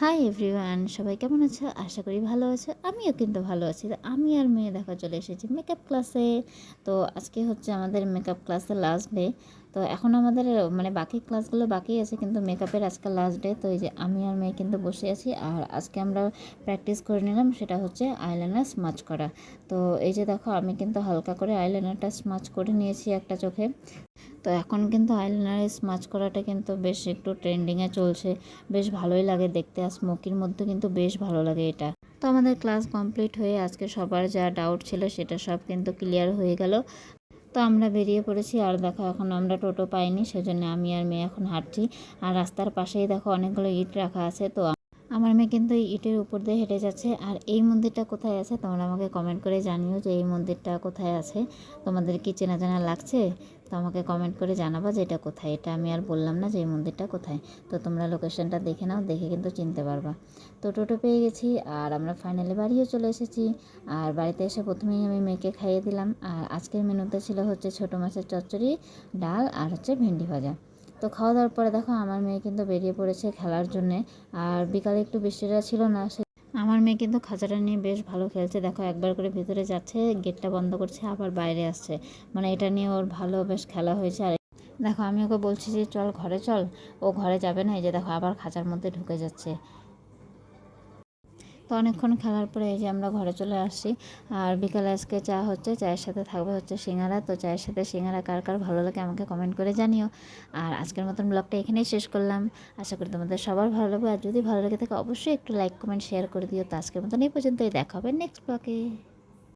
Hi everyone, সবাই কেমন আছো? আশা করি ভালো আছো। আমিও কিন্তু ভালো আছি। তো আমি আর মেয়ে দেখা চলে এসেছি মেকআপ ক্লাসে। তো আজকে হচ্ছে আমাদের মেকআপ ক্লাসের লাস্ট ডে। তো এখন আমাদের বাকি ক্লাসগুলো বাকি আছে, কিন্তু মেকআপের আজকে লাস্ট ডে। তো এই যে আমি আর মেয়ে কিন্তু বসে আছি, আর আজকে আমরা প্র্যাকটিস করে নিলাম, সেটা হচ্ছে আইলাইনার স্মাচ করা। তো এই যে দেখো, আমি কিন্তু হালকা করে আইলাইনারটা স্মাচ করে নিয়েছি একটা চোখে। তো এখন কিন্তু আইলাইনারে স্মাচ করাটা কিন্তু বেশ একটু ট্রেন্ডিংয়ে চলছে, বেশ ভালোই লাগে দেখতে, আর স্মোকির মধ্যে কিন্তু বেশ ভালো লাগে এটা। তো আমাদের ক্লাস কমপ্লিট হয়ে আজকে সবার যা ডাউট ছিল সেটা সব কিন্তু ক্লিয়ার হয়ে গেল। তো আমরা বেরিয়ে পড়েছি, আর দেখো এখন আমরা টোটো পাইনি, সেজন্য আমি আর মেয়ে এখন হাঁটছি। আর রাস্তার পাশেই দেখো অনেকগুলো ইট রাখা আছে। তো আমার মেয়ে কিন্তু এই ইটের উপর দিয়ে হেঁটে যাচ্ছে। আর এই মন্দিরটা কোথায় আছে তোমরা আমাকে কমেন্ট করে জানিও যে এই মন্দিরটা কোথায় আছে। তোমাদের কি চেনা জানা লাগছে? তো আমাকে কমেন্ট করে জানাবা যে এটা কোথায়। এটা আমি আর বললাম না যে এই মন্দিরটা কোথায়। তো তোমরা লোকেশনটা দেখে নাও, দেখে কিন্তু চিনতে পারবা। তো টোটো পেয়ে গেছি, আর আমরা ফাইনালি বাড়িও চলে এসেছি। আর বাড়িতে এসে প্রথমেই আমি মেয়েকে খাইয়ে দিলাম। আর আজকের মেনুতে ছিল হচ্ছে ছোটো মাছের চচ্চড়ি, ডাল, আর হচ্ছে ভেন্ডি ভাজা। তো খাওয়া দাওয়ার পরে দেখো আমার মেয়ে কিন্তু বেরিয়ে পড়েছে খেলার জন্যে। আর বিকালে একটু বৃষ্টিটা ছিল না, আমার মেয়ে কিন্তু খাঁচাটা নিয়ে বেশ ভালো খেলছে। দেখো একবার করে ভিতরে যাচ্ছে, গেটটা বন্ধ করছে, আবার বাইরে আসছে। এটা নিয়ে ওর ভালো বেশ খেলা হয়েছে। আর দেখো আমি ওকে বলছি যে চল ঘরে চল, ও ঘরে যাবে না। এই যে দেখো আবার খাঁচার মধ্যে ঢুকে যাচ্ছে। তো অনেকক্ষণ খেলার পরে এই যে আমরা ঘরে চলে আসছি। আর বিকালে আজকে চা হচ্ছে, চায়ের সাথে থাকবে হচ্ছে সিঙ্গারা। তো চায়ের সাথে সিঙ্গারা কার কার ভালো লাগে আমাকে কমেন্ট করে জানিও। আর আজকের মতন ব্লগটা এখানেই শেষ করলাম। আশা করি তোমাদের সবার ভালো লাগবে। আর যদি ভালো লেগে থাকে অবশ্যই একটু লাইক কমেন্ট শেয়ার করে দিও। তো আজকের মতন এই পর্যন্তই, দেখা হবে নেক্সট ব্লগে।